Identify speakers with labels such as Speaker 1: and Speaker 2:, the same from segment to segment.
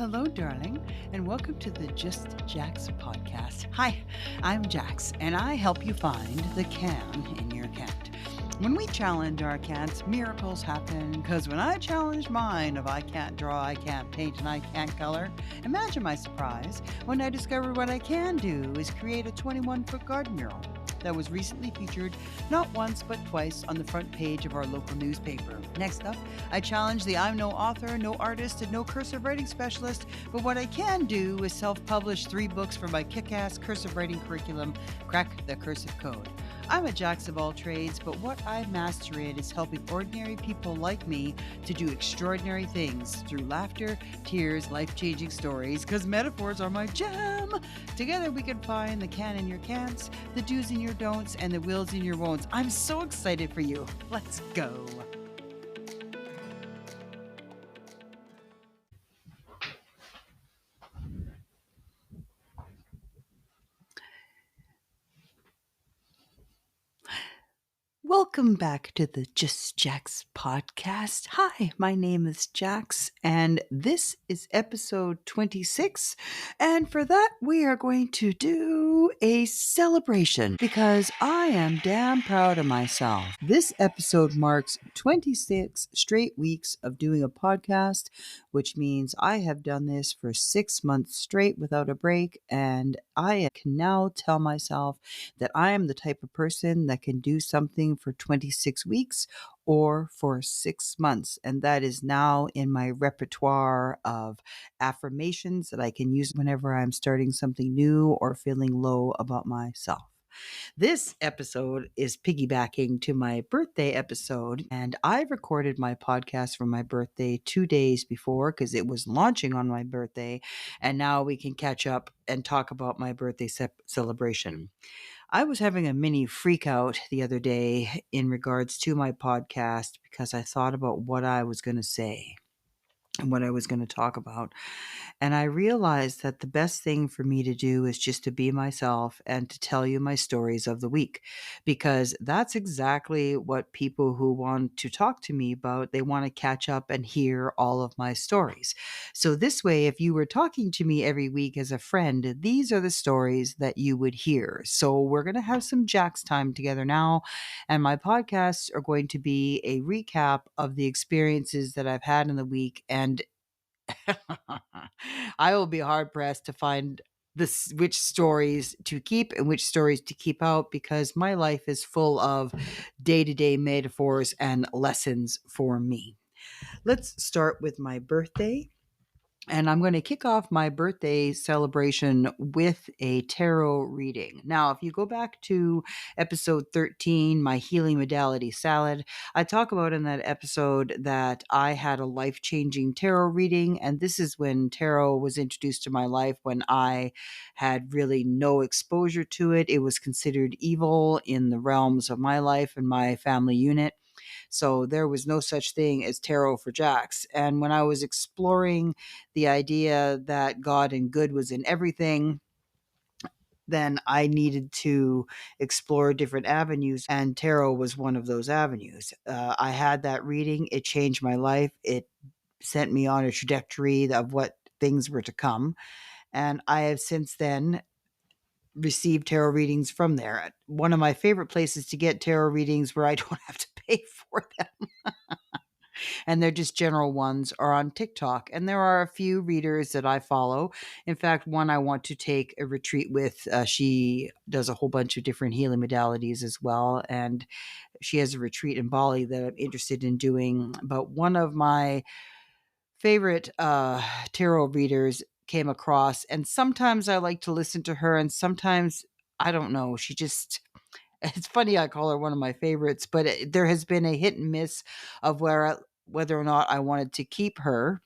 Speaker 1: hello, darling, and welcome to the Just Jax podcast. Hi, I'm Jax, and I help you find the can in your cat. When we challenge our cats, miracles happen, because when I challenged mine of I can't draw, I can't paint, and I can't color, imagine my surprise when I discovered what I can do is create a 21-foot garden mural that was recently featured not once but twice on the front page of our local newspaper. Next up, I challenge the I'm no author, no artist, and no cursive writing specialist, but what I can do is self-publish 3 books for my kick-ass cursive writing curriculum, Crack the Cursive Code. I'm a jack of all trades, but what I master in is helping ordinary people like me to do extraordinary things through laughter, tears, life-changing stories, because metaphors are my jam. Together we can find the can in your can'ts, the do's in your don'ts, and the wills in your won'ts. I'm so excited for you. Let's go. Welcome back to the Just Jax podcast. Hi, my name is Jax, and this is episode 26. And for that, we are going to do a celebration because I am damn proud of myself. This episode marks 26 straight weeks of doing a podcast, which means I have done this for 6 months straight without a break. And I can now tell myself that I am the type of person that can do something for 26 weeks or for 6 months. And that is now in my repertoire of affirmations that I can use whenever I'm starting something new or feeling low about myself. This episode is piggybacking to my birthday episode, and I recorded my podcast for my birthday 2 days before because it was launching on my birthday, and now we can catch up and talk about my birthday celebration. I was having a mini freak out the other day in regards to my podcast because I thought about what I was going to say and what I was going to talk about. And I realized that the best thing for me to do is just to be myself and to tell you my stories of the week, because that's exactly what people who want to talk to me about, they want to catch up and hear all of my stories. So this way, if you were talking to me every week as a friend, these are the stories that you would hear. So we're going to have some Jax time together now. And my podcasts are going to be a recap of the experiences that I've had in the week. And I will be hard pressed to find which stories to keep and which stories to keep out, because my life is full of day-to-day metaphors and lessons for me. Let's start with my birthday. And I'm going to kick off my birthday celebration with a tarot reading. Now, if you go back to episode 13, my healing modality salad, I talk about in that episode that I had a life-changing tarot reading. And this is when tarot was introduced to my life, when I had really no exposure to it. It was considered evil in the realms of my life and my family unit. So there was no such thing as tarot for Jax. And when I was exploring the idea that God and good was in everything, then I needed to explore different avenues, and tarot was one of those avenues. I had that reading. It changed my life. It sent me on a trajectory of what things were to come. And I have since then received tarot readings from there. One of my favorite places to get tarot readings where I don't have to pay for them, and they're just general ones, are on TikTok. And there are a few readers that I follow. In fact, one I want to take a retreat with. She does a whole bunch of different healing modalities as well. And she has a retreat in Bali that I'm interested in doing. But one of my favorite tarot readers came across, and sometimes I like to listen to her, and sometimes I don't know. She just, it's funny, I call her one of my favorites, but there has been a hit and miss of whether or not I wanted to keep her.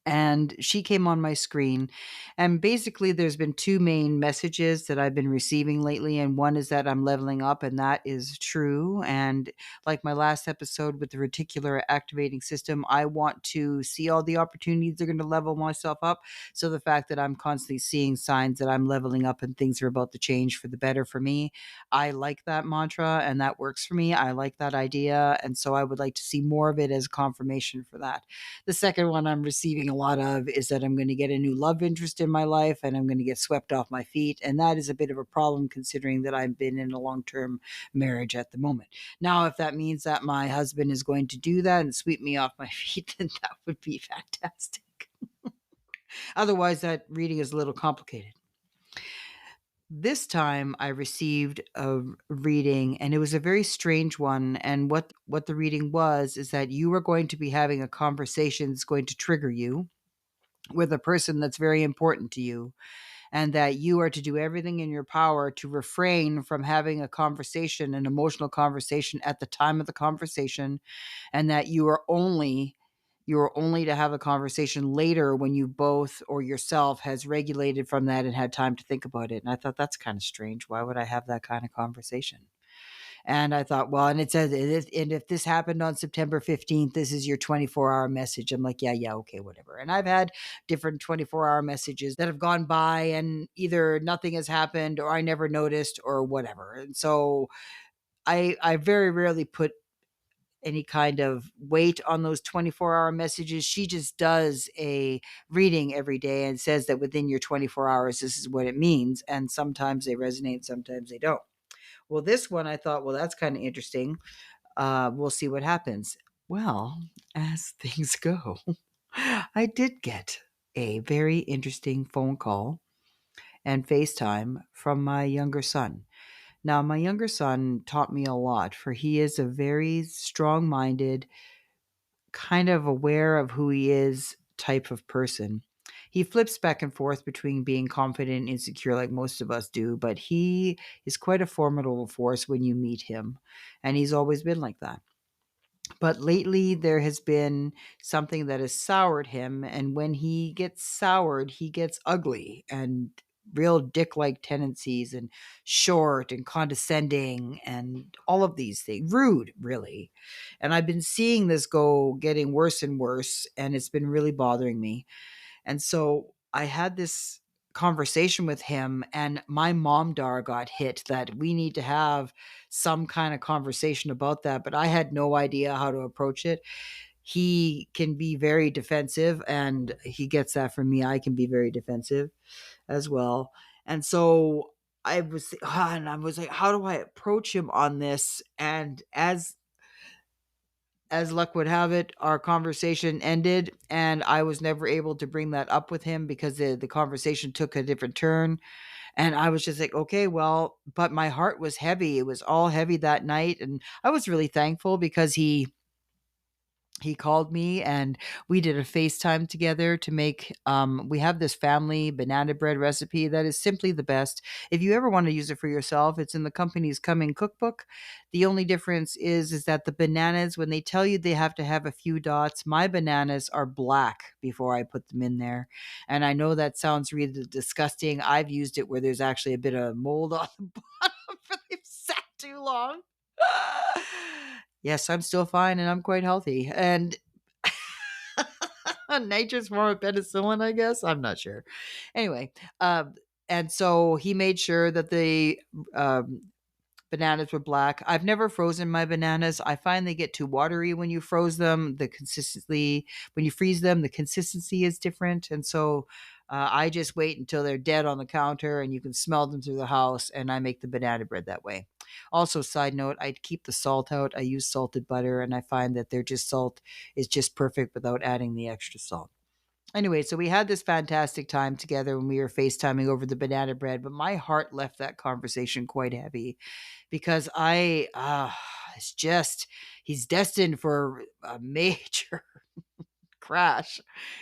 Speaker 1: And she came on my screen. And basically, there's been 2 main messages that I've been receiving lately. And one is that I'm leveling up, and that is true. And like my last episode with the reticular activating system, I want to see all the opportunities that are going to level myself up. So the fact that I'm constantly seeing signs that I'm leveling up and things are about to change for the better for me, I like that mantra, and that works for me. I like that idea. And so I would like to see more of it as confirmation for that. The second one I'm receiving a lot of is that I'm going to get a new love interest in my life and I'm going to get swept off my feet. And that is a bit of a problem considering that I've been in a long term marriage at the moment. Now, if that means that my husband is going to do that and sweep me off my feet, then that would be fantastic. Otherwise, that reading is a little complicated. This time I received a reading and it was a very strange one. And what the reading was is that you are going to be having a conversation that's going to trigger you with a person that's very important to you, and that you are to do everything in your power to refrain from having a conversation, an emotional conversation at the time of the conversation, and that you are only to have a conversation later when you both or yourself has regulated from that and had time to think about it. And I thought that's kind of strange. Why would I have that kind of conversation? And I thought, well, and it says, and if this happened on September 15th, this is your 24-hour message. I'm like, yeah, okay, whatever. And I've had different 24-hour messages that have gone by and either nothing has happened or I never noticed or whatever. And so I very rarely put any kind of weight on those 24-hour messages. She just does a reading every day and says that within your 24 hours, this is what it means. And sometimes they resonate, sometimes they don't. Well, this one I thought, well, that's kind of interesting. We'll see what happens. Well, as things go, I did get a very interesting phone call and FaceTime from my younger son. Now, my younger son taught me a lot, for he is a very strong minded, kind of aware of who he is type of person. He flips back and forth between being confident and insecure, like most of us do, but he is quite a formidable force when you meet him. And he's always been like that. But lately, there has been something that has soured him. And when he gets soured, he gets ugly and real dick like tendencies and short and condescending and all of these things. Rude, really. And I've been seeing this go getting worse and worse. And it's been really bothering me. And so I had this conversation with him, and my mom dar got hit that we need to have some kind of conversation about that. But I had no idea how to approach it. He can be very defensive, and he gets that from me. I can be very defensive as well. And so I was like, how do I approach him on this? And as luck would have it, our conversation ended, and I was never able to bring that up with him because the conversation took a different turn. And I was just like, okay, well, but my heart was heavy. It was all heavy that night. And I was really thankful because he called me and we did a FaceTime together to make we have this family banana bread recipe that is simply the best. If you ever want to use it for yourself, it's in the company's coming cookbook. The only difference is that the bananas, when they tell you they have to have a few dots, my bananas are black before I put them in there. And I know that sounds really disgusting. I've used it where there's actually a bit of mold on the bottom for they've sat too long. Yes, I'm still fine and I'm quite healthy. And nature's form of penicillin, I guess. I'm not sure. Anyway, and so he made sure that the um, bananas were black. I've never frozen my bananas. I find they get too watery when you froze them. When you freeze them, the consistency is different. And so I just wait until they're dead on the counter and you can smell them through the house. And I make the banana bread that way. Also, side note, I keep the salt out. I use salted butter and I find that their just salt is just perfect without adding the extra salt. Anyway, so we had this fantastic time together when we were FaceTiming over the banana bread, but my heart left that conversation quite heavy because it's just, he's destined for a major crash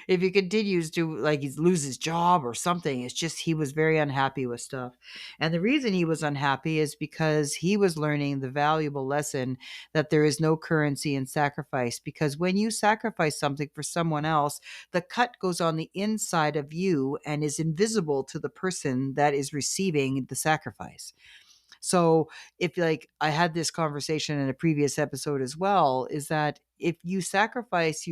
Speaker 1: if he continues to like he's lose his job or something. It's just he was very unhappy with stuff, and the reason he was unhappy is because he was learning the valuable lesson that there is no currency in sacrifice, because when you sacrifice something for someone else, the cut goes on the inside of you and is invisible to the person that is receiving the sacrifice. So if like I had this conversation in a previous episode as well, is that if you sacrifice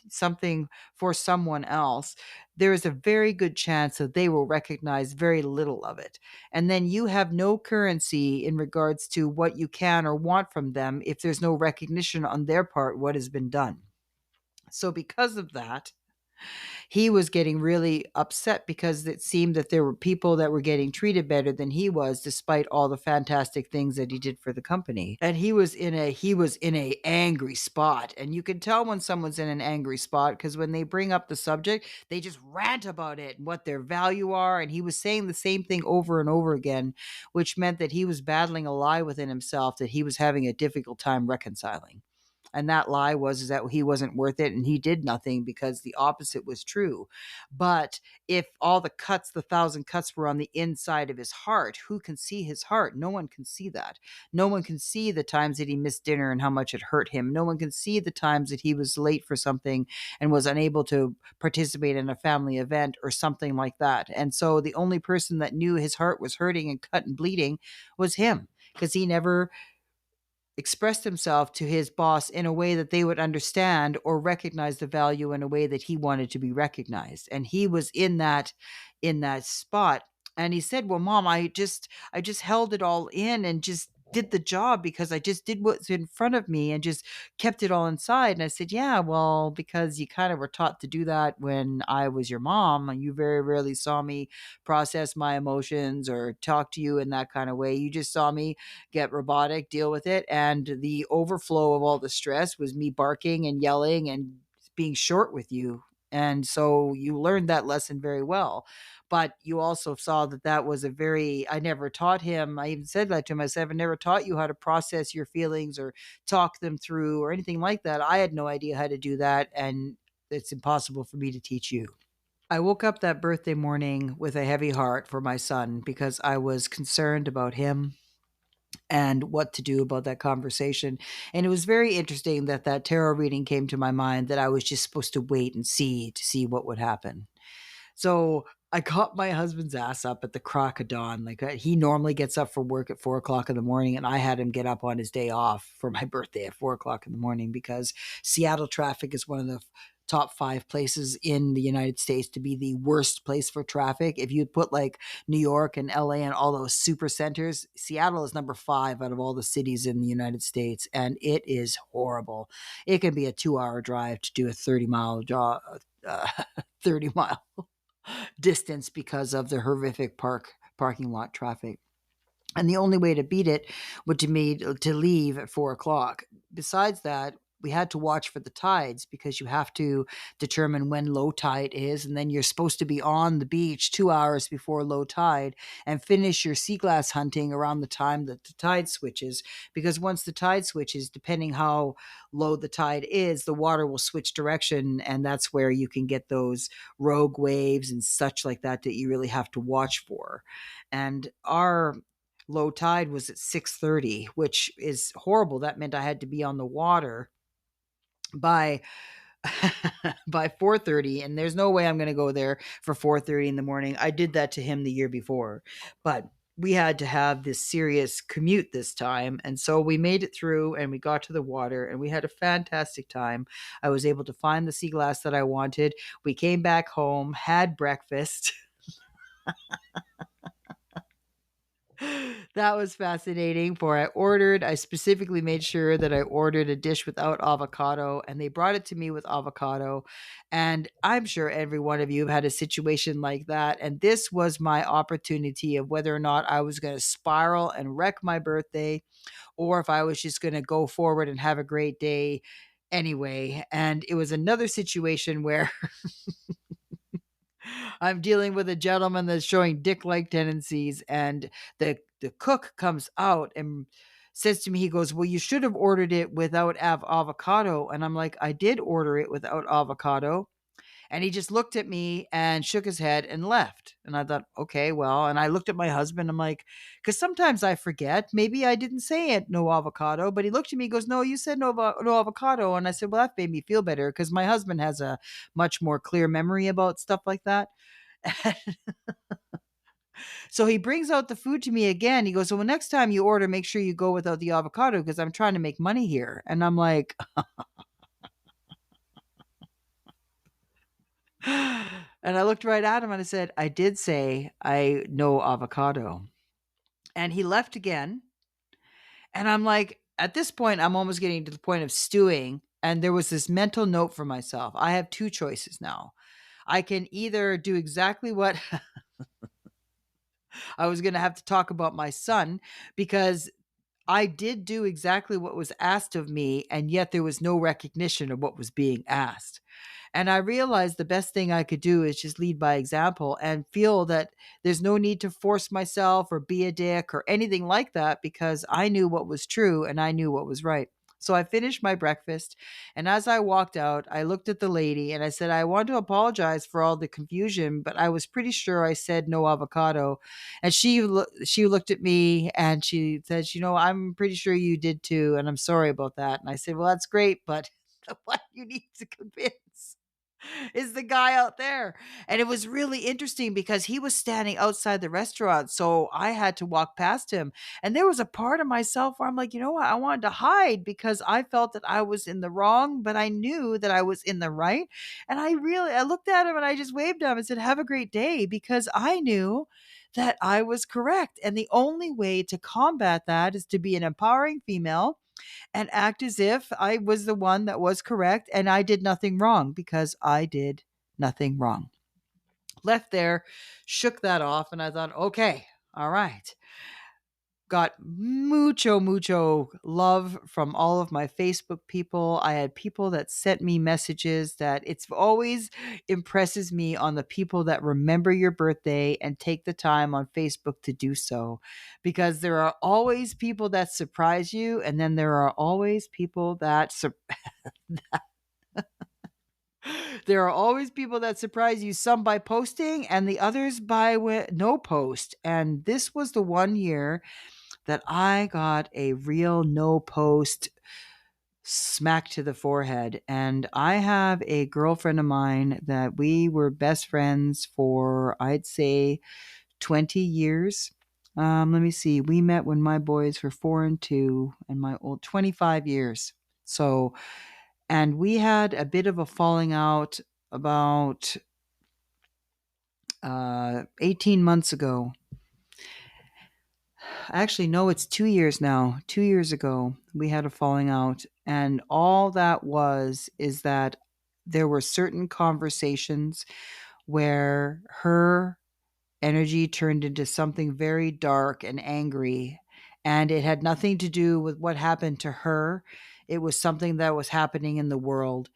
Speaker 1: something for someone else, there is a very good chance that they will recognize very little of it. And then you have no currency in regards to what you can or want from them if there's no recognition on their part what has been done. So because of that, He was getting really upset because it seemed that there were people that were getting treated better than he was, despite all the fantastic things that he did for the company. And he was in a angry spot. And you can tell when someone's in an angry spot because when they bring up the subject, they just rant about it and what their value are. And he was saying the same thing over and over again, which meant that he was battling a lie within himself that he was having a difficult time reconciling. And that lie was is that he wasn't worth it and he did nothing because the opposite was true. But if all the cuts, the thousand cuts were on the inside of his heart, who can see his heart? No one can see that. No one can see the times that he missed dinner and how much it hurt him. No one can see the times that he was late for something and was unable to participate in a family event or something like that. And so the only person that knew his heart was hurting and cut and bleeding was him, because he never expressed himself to his boss in a way that they would understand or recognize the value in a way that he wanted to be recognized. And he was in that spot. And he said, "Well, mom, I just held it all in and just did the job because I just did what's in front of me and just kept it all inside." And I said, "Yeah, well, because you kind of were taught to do that when I was your mom. And you very rarely saw me process my emotions or talk to you in that kind of way. You just saw me get robotic, deal with it. And the overflow of all the stress was me barking and yelling and being short with you. And so you learned that lesson very well. But you also saw that that was I never taught him. I even said that to him. I said, I've never taught you how to process your feelings or talk them through or anything like that. I had no idea how to do that. And it's impossible for me to teach you." I woke up that birthday morning with a heavy heart for my son because I was concerned about him and what to do about that conversation. And it was very interesting that that tarot reading came to my mind that I was just supposed to wait and see to see what would happen. So I caught my husband's ass up at the crack of dawn. Like he normally gets up for work at 4 o'clock in the morning, and I had him get up on his day off for my birthday at 4 o'clock in the morning because Seattle traffic is one of the top 5 places in the United States to be the worst place for traffic. If you put like New York and LA and all those super centers, Seattle is number 5 out of all the cities in the United States, and it is horrible. It can be a 2-hour drive to do a 30-mile job. 30-mile distance because of the horrific parking lot traffic. And the only way to beat it would to me to leave at 4 o'clock. Besides that, we had to watch for the tides because you have to determine when low tide is. And then you're supposed to be on the beach 2 hours before low tide and finish your sea glass hunting around the time that the tide switches. Because once the tide switches, depending how low the tide is, the water will switch direction. And that's where you can get those rogue waves and such like that that you really have to watch for. And our low tide was at 6:30, which is horrible. That meant I had to be on the water by by 4:30, and there's no way I'm going to go there for 4:30 in the morning. I did that to him the year before, but we had to have this serious commute this time, and so we made it through and we got to the water and we had a fantastic time. I was able to find the sea glass that I wanted. We came back home, had breakfast. That was fascinating. I specifically made sure that I ordered a dish without avocado, and they brought it to me with avocado. And I'm sure every one of you have had a situation like that. And this was my opportunity of whether or not I was going to spiral and wreck my birthday, or if I was just going to go forward and have a great day anyway. And it was another situation where I'm dealing with a gentleman that's showing dick-like tendencies, and the cook comes out and says to me, he goes, "Well, you should have ordered it without avocado." And I'm like, "I did order it without avocado." And he just looked at me and shook his head and left. And I thought, okay, well, and I looked at my husband. I'm like, because sometimes I forget. Maybe I didn't say it, no avocado. But he looked at me, goes, "No, you said no avocado." And I said, well, that made me feel better because my husband has a much more clear memory about stuff like that. So he brings out the food to me again. He goes, "Well, next time you order, make sure you go without the avocado because I'm trying to make money here." And I'm like, and I looked right at him and I said, "I did say I no avocado." And he left again. And I'm like, at this point, I'm almost getting to the point of stewing. And there was this mental note for myself. I have two choices now. I can either do exactly what I was going to have to talk about my son, because I did do exactly what was asked of me, and yet there was no recognition of what was being asked. And I realized the best thing I could do is just lead by example and feel that there's no need to force myself or be a dick or anything like that, because I knew what was true and I knew what was right. So I finished my breakfast. And as I walked out, I looked at the lady and I said, I want to apologize for all the confusion, but I was pretty sure I said no avocado. And she looked at me and she said, I'm pretty sure you did too. And I'm sorry about that. And I said, well, that's great, but the one you need to convince is the guy out there. And it was really interesting because he was standing outside the restaurant. So I had to walk past him. And there was a part of myself where I'm like, you know what? I wanted to hide because I felt that I was in the wrong, but I knew that I was in the right. And I looked at him and I just waved at him and said, have a great day, because I knew that I was correct. And the only way to combat that is to be an empowering female and act as if I was the one that was correct and I did nothing wrong, because I did nothing wrong. Left there, shook that off, and I thought, okay, all right. Got mucho love from all of my Facebook people. I had people that sent me messages that it's always impresses me on the people that remember your birthday and take the time on Facebook to do so, because there are always people that surprise you, and then there are always people that there are always people that surprise you, some by posting and the others by no post. And this was the one year that I got a real no post smack to the forehead. And I have a girlfriend of mine that we were best friends for, I'd say, 20 years. Let me see. We met when my boys were 4 and 2, and my old 25 years. So, and we had a bit of a falling out about 18 months ago. Actually, no, it's 2 years now. 2 years ago, we had a falling out. And all that is that there were certain conversations where her energy turned into something very dark and angry. And it had nothing to do with what happened to her. It was something that was happening in the world.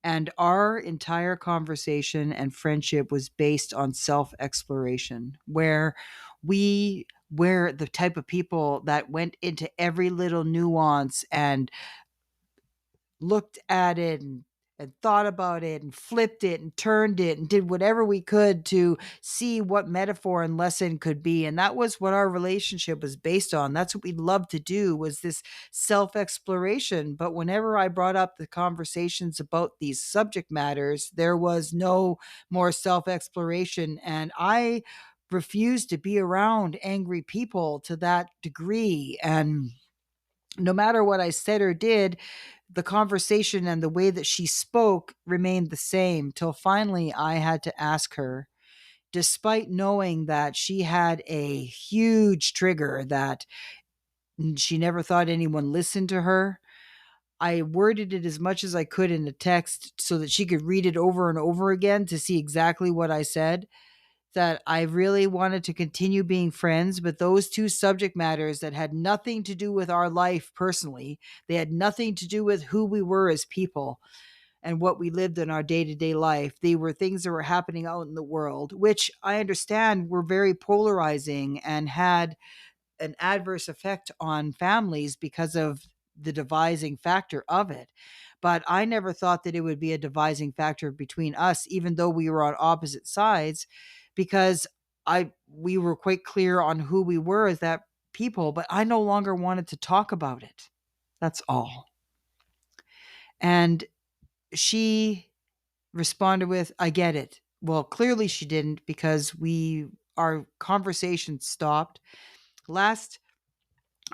Speaker 1: And our entire conversation and friendship was based on self exploration, where we're the type of people that went into every little nuance and looked at it and thought about it and flipped it and turned it and did whatever we could to see what metaphor and lesson could be. And that was what our relationship was based on. That's what we loved to do, was this self-exploration. But whenever I brought up the conversations about these subject matters, there was no more self-exploration. And I refused to be around angry people to that degree. And no matter what I said or did, the conversation and the way that she spoke remained the same, till finally I had to ask her, despite knowing that she had a huge trigger that she never thought anyone listened to her. I worded it as much as I could in a text so that she could read it over and over again to see exactly what I said, that I really wanted to continue being friends, but those two subject matters that had nothing to do with our life personally, they had nothing to do with who we were as people and what we lived in our day-to-day life. They were things that were happening out in the world, which I understand were very polarizing and had an adverse effect on families because of the devising factor of it. But I never thought that it would be a devising factor between us, even though we were on opposite sides, because we were quite clear on who we were as that people, but I no longer wanted to talk about it. That's all. And she responded with, I get it. Well, clearly she didn't, because our conversation stopped last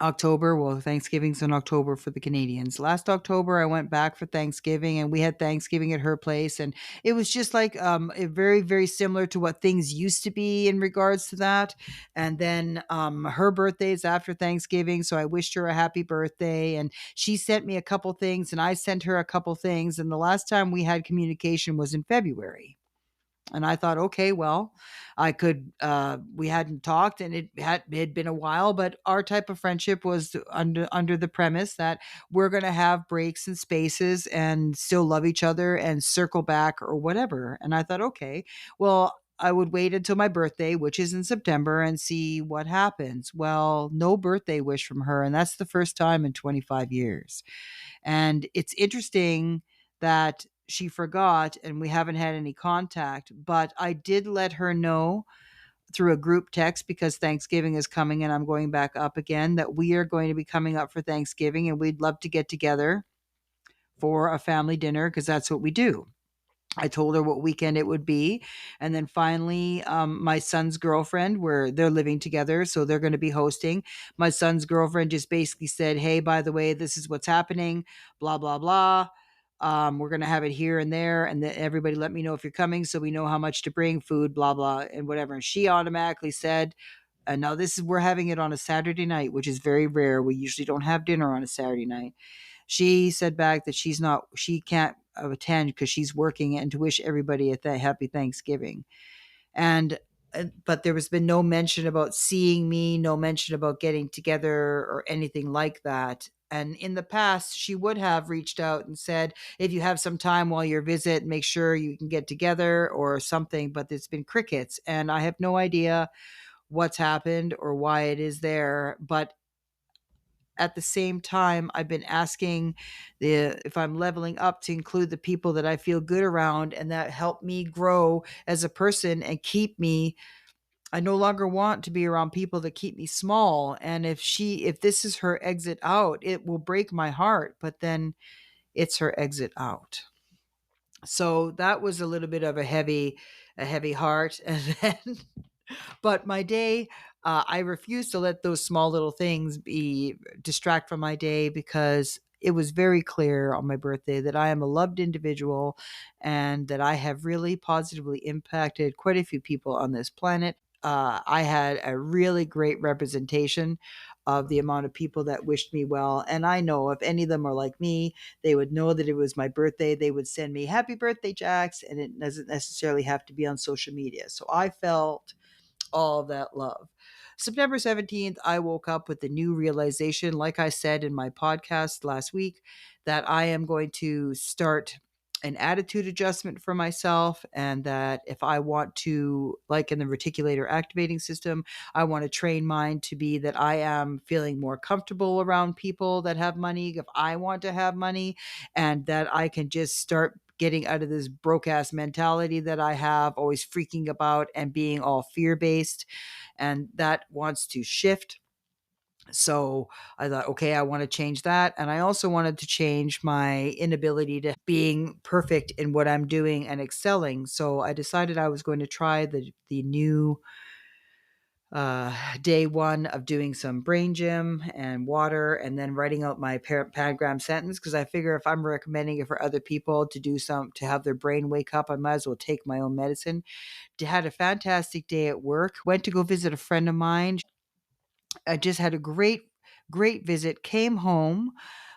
Speaker 1: October. Well, Thanksgiving's in October for the Canadians. Last October, I went back for Thanksgiving, and we had Thanksgiving at her place, and it was just like very, very similar to what things used to be in regards to that. And then her birthday is after Thanksgiving, so I wished her a happy birthday, and she sent me a couple things, and I sent her a couple things, and the last time we had communication was in February. And I thought, okay, well, I could, we hadn't talked and it had been a while, but our type of friendship was under the premise that we're going to have breaks and spaces and still love each other and circle back or whatever. And I thought, okay, well, I would wait until my birthday, which is in September, and see what happens. Well, no birthday wish from her. And that's the first time in 25 years. And it's interesting that she forgot and we haven't had any contact, but I did let her know through a group text because Thanksgiving is coming and I'm going back up again that we are going to be coming up for Thanksgiving and we'd love to get together for a family dinner because that's what we do. I told her what weekend it would be. And then finally, my son's girlfriend, where they're living together, so they're going to be hosting. My son's girlfriend just basically said, hey, by the way, this is what's happening, blah, blah, blah. We're going to have it here and there. And then everybody let me know if you're coming so we know how much to bring, food, blah, blah, and whatever. And she automatically said, and now we're having it on a Saturday night, which is very rare. We usually don't have dinner on a Saturday night. She said back that she can't attend because she's working and to wish everybody a happy Thanksgiving. And but there has been no mention about seeing me, no mention about getting together or anything like that. And in the past, she would have reached out and said, if you have some time while you're visit, make sure you can get together or something. But there's been crickets, and I have no idea what's happened or why it is there. But at the same time, I've been asking if I'm leveling up to include the people that I feel good around and that help me grow as a person and keep me. I no longer want to be around people that keep me small. And if this is her exit out, it will break my heart, but then it's her exit out. So that was a little bit of a heavy heart. And then but my day, I refuse to let those small little things be distract from my day because it was very clear on my birthday that I am a loved individual and that I have really positively impacted quite a few people on this planet. I had a really great representation of the amount of people that wished me well. And I know if any of them are like me, they would know that it was my birthday. They would send me happy birthday, Jax, and it doesn't necessarily have to be on social media. So I felt all of that love. September 17th, I woke up with the new realization, like I said in my podcast last week, that I am going to start an attitude adjustment for myself. And that if I want to, like in the reticular activating system, I want to train mine to be that I am feeling more comfortable around people that have money if I want to have money, and that I can just start getting out of this broke ass mentality that I have, always freaking about and being all fear based. And that wants to shift. So I thought, okay, I want to change that. And I also wanted to change my inability to being perfect in what I'm doing and excelling. So I decided I was going to try the new day one of doing some brain gym and water and then writing out my pentagram sentence because I figure if I'm recommending it for other people to do to have their brain wake up, I might as well take my own medicine. Had a fantastic day at work. Went to go visit a friend of mine. I just had a great visit. Came home,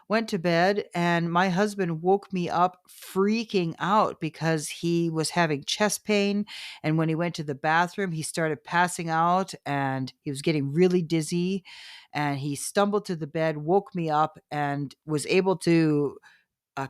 Speaker 1: went to bed, and my husband woke me up freaking out because he was having chest pain. And when he went to the bathroom, he started passing out and he was getting really dizzy. And he stumbled to the bed, woke me up, and was able to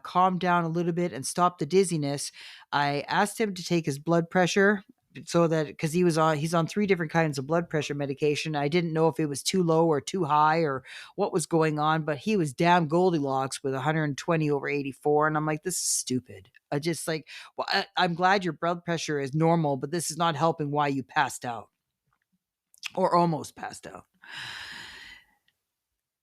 Speaker 1: calm down a little bit and stop the dizziness. I asked him to take his blood pressure so that because he's on three different kinds of blood pressure medication. I didn't know if it was too low or too high or what was going on, but he was damn Goldilocks with 120 over 84. And I'm like, this is stupid. I just like, well, I'm glad your blood pressure is normal, but this is not helping why you passed out or almost passed out.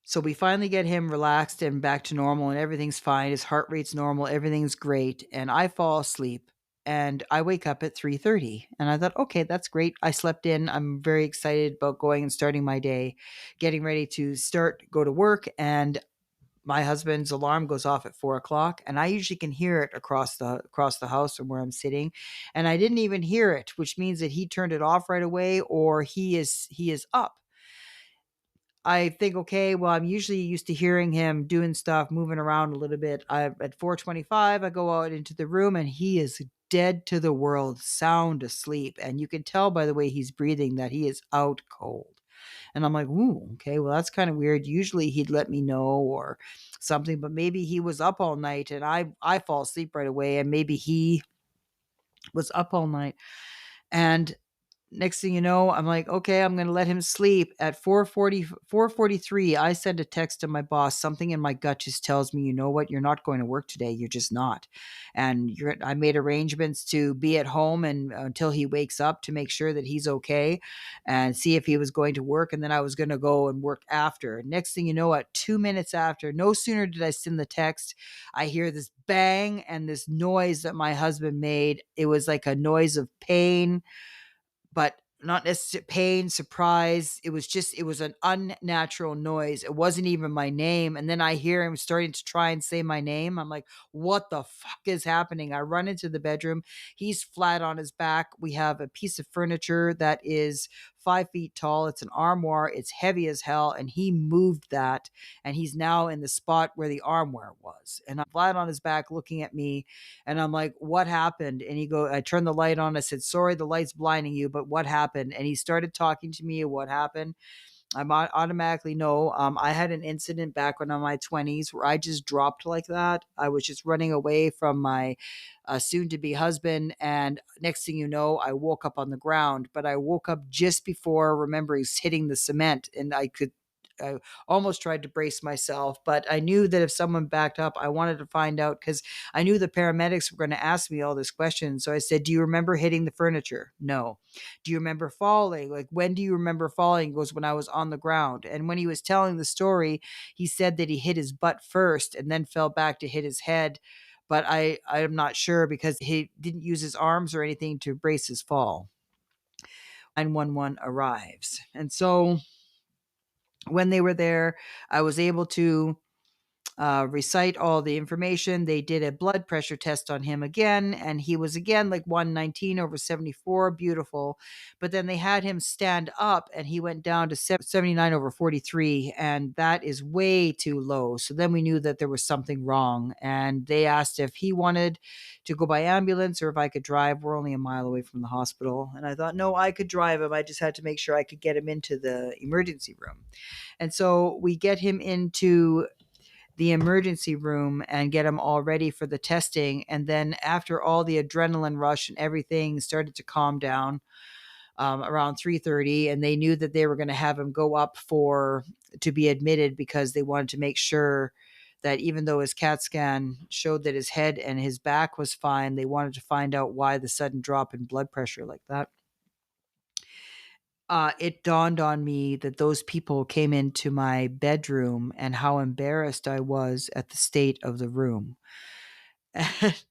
Speaker 1: So we finally get him relaxed and back to normal and everything's fine. His heart rate's normal, everything's great, and I fall asleep and I wake up at 3:30 and I thought, "Okay, that's great. I slept in. I'm very excited about going and starting my day, getting ready to go to work." And my husband's alarm goes off at 4 o'clock, and I usually can hear it across the house from where I'm sitting, and I didn't even hear it, which means that he turned it off right away or he is up. I think, okay, well, I'm usually used to hearing him doing stuff, moving around a little bit. At 4:25, I go out into the room and he is dead to the world, sound asleep. And you can tell by the way he's breathing that he is out cold. And I'm like, ooh, okay, well, that's kind of weird. Usually he'd let me know or something, but maybe he was up all night and I fall asleep right away. And maybe he was up all night. And next thing you know, I'm like, okay, I'm going to let him sleep. At 4:43, I send a text to my boss. Something in my gut just tells me, you know what? You're not going to work today. You're just not. And I made arrangements to be at home and until he wakes up to make sure that he's okay and see if he was going to work. And then I was going to go and work after. Next thing you know, at 2 minutes after, no sooner did I send the text, I hear this bang and this noise that my husband made. It was like a noise of pain, but not necessarily pain, surprise. It was an unnatural noise. It wasn't even my name. And then I hear him starting to try and say my name. I'm like, what the fuck is happening? I run into the bedroom. He's flat on his back. We have a piece of furniture that is 5 feet tall. It's an armoire. It's heavy as hell. And he moved that. And he's now in the spot where the armoire was. And I'm flat on his back looking at me. And I'm like, what happened? And I turned the light on. I said, sorry, the light's blinding you, but what happened? And he started talking to me of what happened. I automatically know. I had an incident back when I'm in my 20s where I just dropped like that. I was just running away from my soon to be husband. And next thing you know, I woke up on the ground, but I woke up just before remembering hitting the cement. And I almost tried to brace myself, but I knew that if someone backed up, I wanted to find out because I knew the paramedics were going to ask me all this questions. So I said, do you remember hitting the furniture? No. Do you remember falling? Like, when do you remember falling? He goes, when I was on the ground. And when he was telling the story, he said that he hit his butt first and then fell back to hit his head. But I'm not sure because he didn't use his arms or anything to brace his fall. 911 arrives. And so when they were there, I was able to recite all the information. They did a blood pressure test on him again, and he was again like 119 over 74, beautiful. But then they had him stand up, and he went down to 79 over 43, and that is way too low. So then we knew that there was something wrong, and they asked if he wanted to go by ambulance or if I could drive. We're only a mile away from the hospital, and I thought, no, I could drive him. I just had to make sure I could get him into the emergency room. And so we get him into the emergency room and get him all ready for the testing. And then after all the adrenaline rush and everything started to calm down around 3:30, and they knew that they were going to have him go up to be admitted because they wanted to make sure that even though his CAT scan showed that his head and his back was fine, they wanted to find out why the sudden drop in blood pressure like that. It dawned on me that those people came into my bedroom and how embarrassed I was at the state of the room. And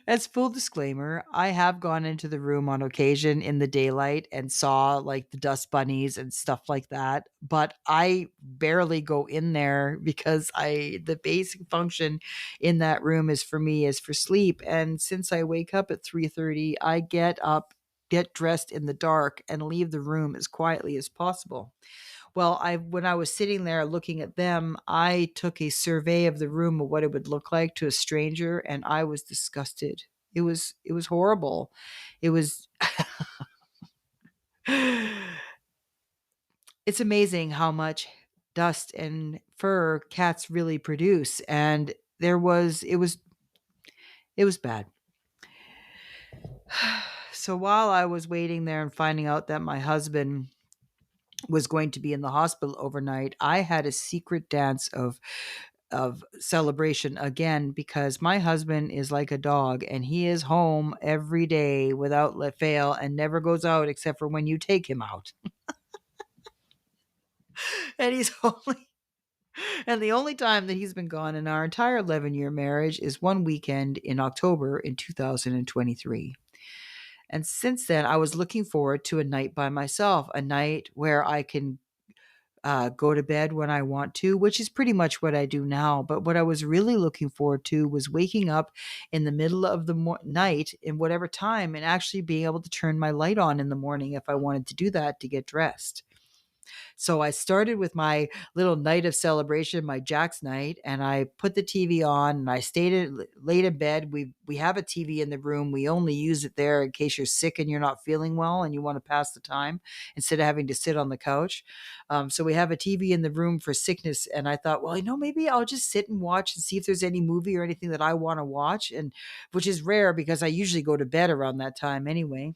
Speaker 1: as full disclaimer, I have gone into the room on occasion in the daylight and saw like the dust bunnies and stuff like that, but I barely go in there because the basic function in that room is for me is for sleep. And since I wake up at 3:30, I get up, get dressed in the dark and leave the room as quietly as possible. Well, when I was sitting there looking at them, I took a survey of the room of what it would look like to a stranger, and I was disgusted. It was horrible. It was it's amazing how much dust and fur cats really produce, and it was bad. So while I was waiting there and finding out that my husband was going to be in the hospital overnight, I had a secret dance of celebration again because my husband is like a dog and he is home every day without fail and never goes out except for when you take him out. And he's only and the only time that he's been gone in our entire 11-year marriage is one weekend in October in 2023. And since then, I was looking forward to a night by myself, a night where I can go to bed when I want to, which is pretty much what I do now. But what I was really looking forward to was waking up in the middle of the night in whatever time and actually being able to turn my light on in the morning if I wanted to do that to get dressed. So I started with my little night of celebration, my Jack's night, and I put the TV on and I stayed late in bed. We have a TV in the room. We only use it there in case you're sick and you're not feeling well and you want to pass the time instead of having to sit on the couch. So we have a TV in the room for sickness. And I thought, well, maybe I'll just sit and watch and see if there's any movie or anything that I want to watch, and which is rare because I usually go to bed around that time anyway.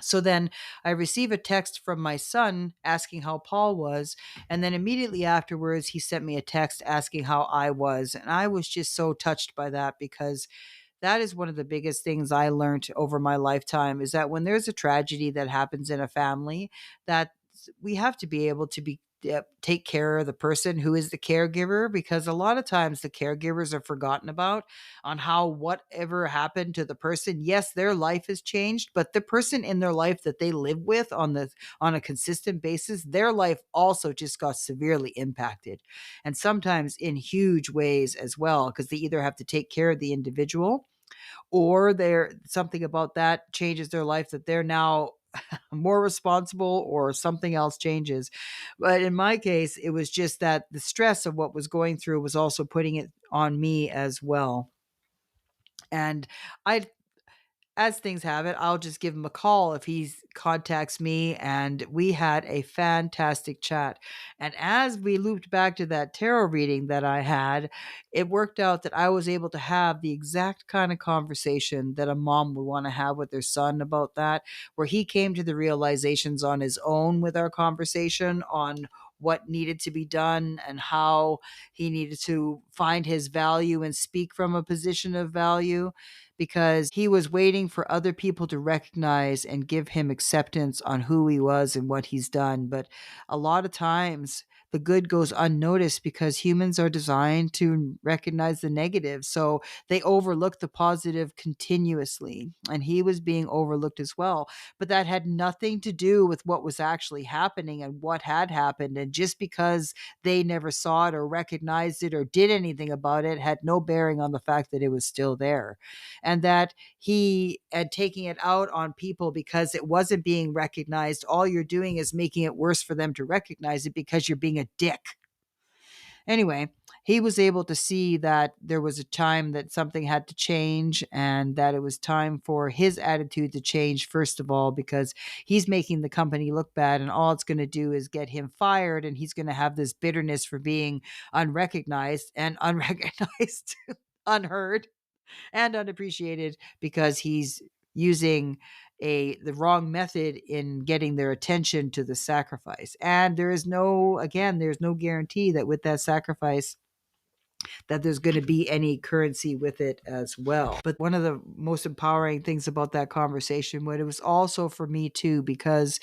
Speaker 1: So then I receive a text from my son asking how Paul was. And then immediately afterwards, he sent me a text asking how I was. And I was just so touched by that, because that is one of the biggest things I learned over my lifetime, is that when there's a tragedy that happens in a family, that we have to be able to be take care of the person who is the caregiver, because a lot of times the caregivers are forgotten about on how whatever happened to the person, yes, their life has changed, but the person in their life that they live with on a consistent basis, their life also just got severely impacted, and sometimes in huge ways as well, because they either have to take care of the individual, or they're something about that changes their life, that they're now more responsible, or something else changes. But in my case, it was just that the stress of what was going through was also putting it on me as well. And I as things have it, I'll just give him a call if he contacts me. And we had a fantastic chat. And as we looped back to that tarot reading that I had, it worked out that I was able to have the exact kind of conversation that a mom would want to have with their son about that, where he came to the realizations on his own with our conversation on what needed to be done and how he needed to find his value and speak from a position of value, because he was waiting for other people to recognize and give him acceptance on who he was and what he's done. But a lot of times the good goes unnoticed because humans are designed to recognize the negative. So they overlook the positive continuously. And he was being overlooked as well. But that had nothing to do with what was actually happening and what had happened. And just because they never saw it or recognized it or did anything about it had no bearing on the fact that it was still there, and that he and taking it out on people because it wasn't being recognized, all you're doing is making it worse for them to recognize it because you're being a dick. Anyway, he was able to see that there was a time that something had to change, and that it was time for his attitude to change, first of all, because he's making the company look bad, and all it's going to do is get him fired, and he's going to have this bitterness for being unrecognized and unrecognized, unheard and unappreciated, because he's using the wrong method in getting their attention to the sacrifice. And there's no guarantee that with that sacrifice that there's going to be any currency with it as well. But one of the most empowering things about that conversation, what it was also for me too, because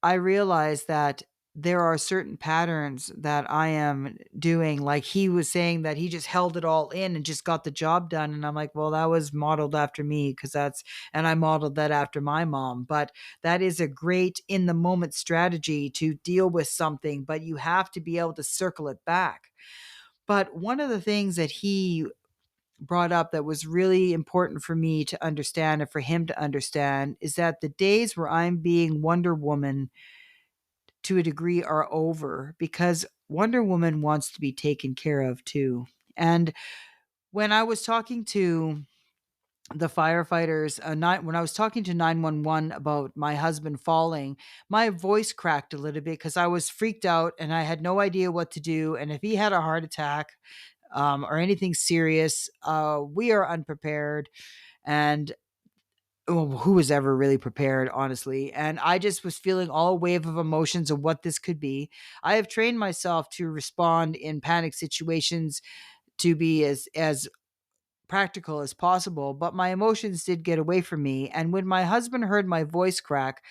Speaker 1: I realized that there are certain patterns that I am doing. Like, he was saying that he just held it all in and just got the job done. And I'm like, well, that was modeled after me, and I modeled that after my mom. But that is a great in the moment strategy to deal with something, but you have to be able to circle it back. But one of the things that he brought up that was really important for me to understand and for him to understand is that the days where I'm being Wonder Woman to a degree are over, because Wonder Woman wants to be taken care of too. And when I was talking to the firefighters, when I was talking to 911 about my husband falling, my voice cracked a little bit because I was freaked out and I had no idea what to do. And if he had a heart attack or anything serious, we are unprepared. And who was ever really prepared, honestly? And I just was feeling all a wave of emotions of what this could be. I have trained myself to respond in panic situations to be as practical as possible, but my emotions did get away from me. And when my husband heard my voice crack,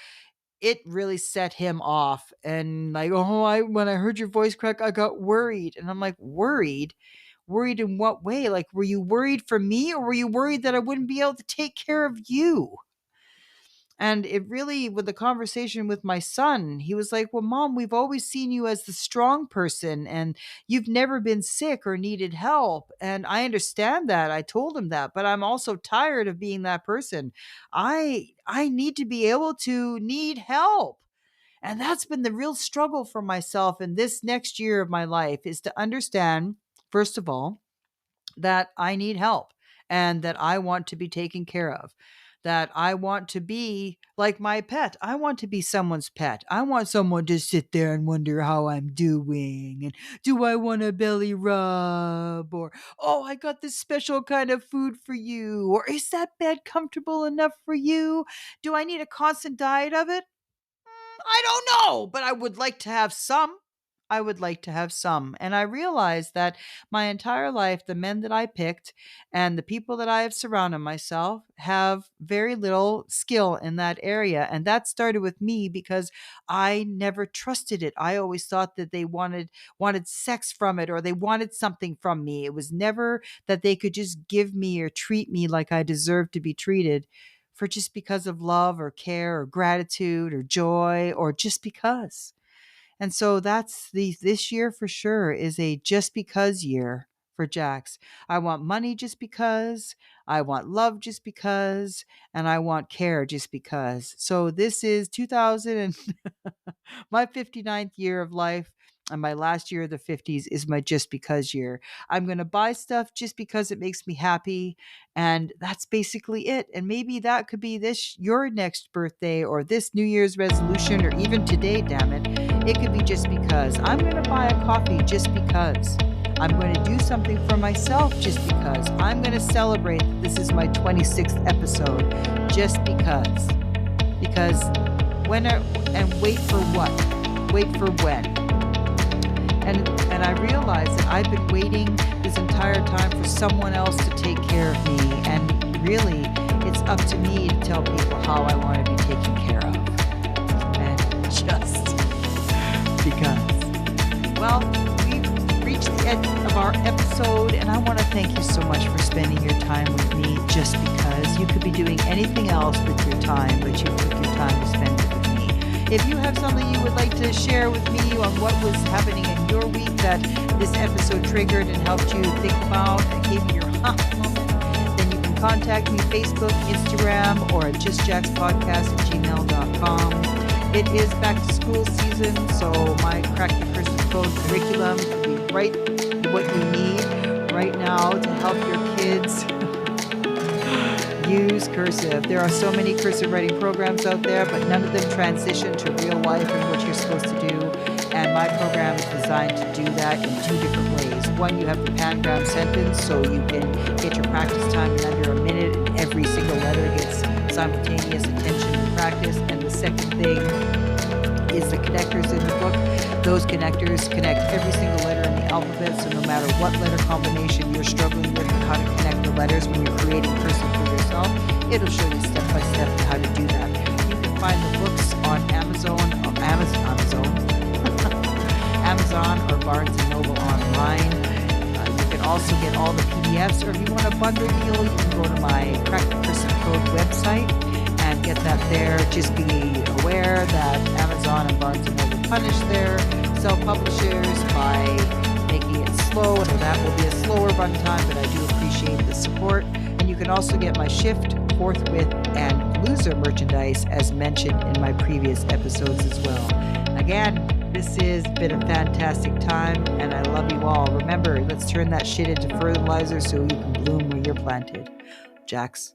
Speaker 1: it really set him off. And like, when I heard your voice crack, I got worried. And I'm like, worried? Worried in what way? Like, were you worried for me, or were you worried that I wouldn't be able to take care of you? And it really, with the conversation with my son, he was like, well, Mom, we've always seen you as the strong person, and you've never been sick or needed help. And I understand that. I told him that, but I'm also tired of being that person. I need to be able to need help. And that's been the real struggle for myself in this next year of my life, is to understand, first of all, that I need help and that I want to be taken care of, that I want to be like my pet. I want to be someone's pet. I want someone to sit there and wonder how I'm doing. And do I want a belly rub? Or, oh, I got this special kind of food for you. Or, is that bed comfortable enough for you? Do I need a constant diet of it? I don't know, but I would like to have some. I would like to have some. And I realized that my entire life, the men that I picked and the people that I have surrounded myself have very little skill in that area. And that started with me because I never trusted it. I always thought that they wanted sex from it, or they wanted something from me. It was never that they could just give me or treat me like I deserved to be treated, for just because of love or care or gratitude or joy, or just because. And so that's this year for sure is a just because year for Jax. I want money just because, I want love just because, and I want care just because. So this is 2000 and my 59th year of life, and my last year of the 50s is my just because year. I'm going to buy stuff just because it makes me happy, and that's basically it. And maybe that could be your next birthday, or this New Year's resolution, or even today, damn it. It could be just because. I'm going to buy a coffee just because. I'm going to do something for myself just because. I'm going to celebrate that this is my 26th episode just because. Because and wait for what? Wait for when? And I realize that I've been waiting this entire time for someone else to take care of me. And really, it's up to me to tell people how I want to be taken care of. And just because. Well, we've reached the end of our episode, and I want to thank you so much for spending your time with me just because. You could be doing anything else with your time, but you took your time to spend it with me. If you have something you would like to share with me on what was happening in your week that this episode triggered and helped you think about and gave you your moment, then you can contact me Facebook, Instagram, or at justjackspodcast@gmail.com. It is back to school season, so my Crack the Cursive Code curriculum will be right what you need right now to help your kids use cursive. There are so many cursive writing programs out there, but none of them transition to real life and what you're supposed to do. And my program is designed to do that in two different ways. One, you have the pangram sentence, so you can get your practice time in under a minute, and every single letter gets simultaneous attention and practice. And the second thing is the connectors in the book. Those connectors connect every single letter in the alphabet, so no matter what letter combination you're struggling with and how to connect the letters when you're creating cursive for yourself, it'll show you step by step how to do that. You can find the books on Amazon or Barnes & Noble online. You can also get all the PDFs, or if you want a bundle deal, you can go to my Crack the Cursive Code website and get that there. Just be aware that Amazon and Barnes & Noble punish their self-publishers by making it slow, and that will be a slower run time, but I do appreciate the support. And you can also get my Shift, Forthwith, and Loser merchandise as mentioned in my previous episodes as well. Again, this has been a fantastic time, and I love you all. Remember, let's turn that shit into fertilizer so you can bloom where you're planted. Jax.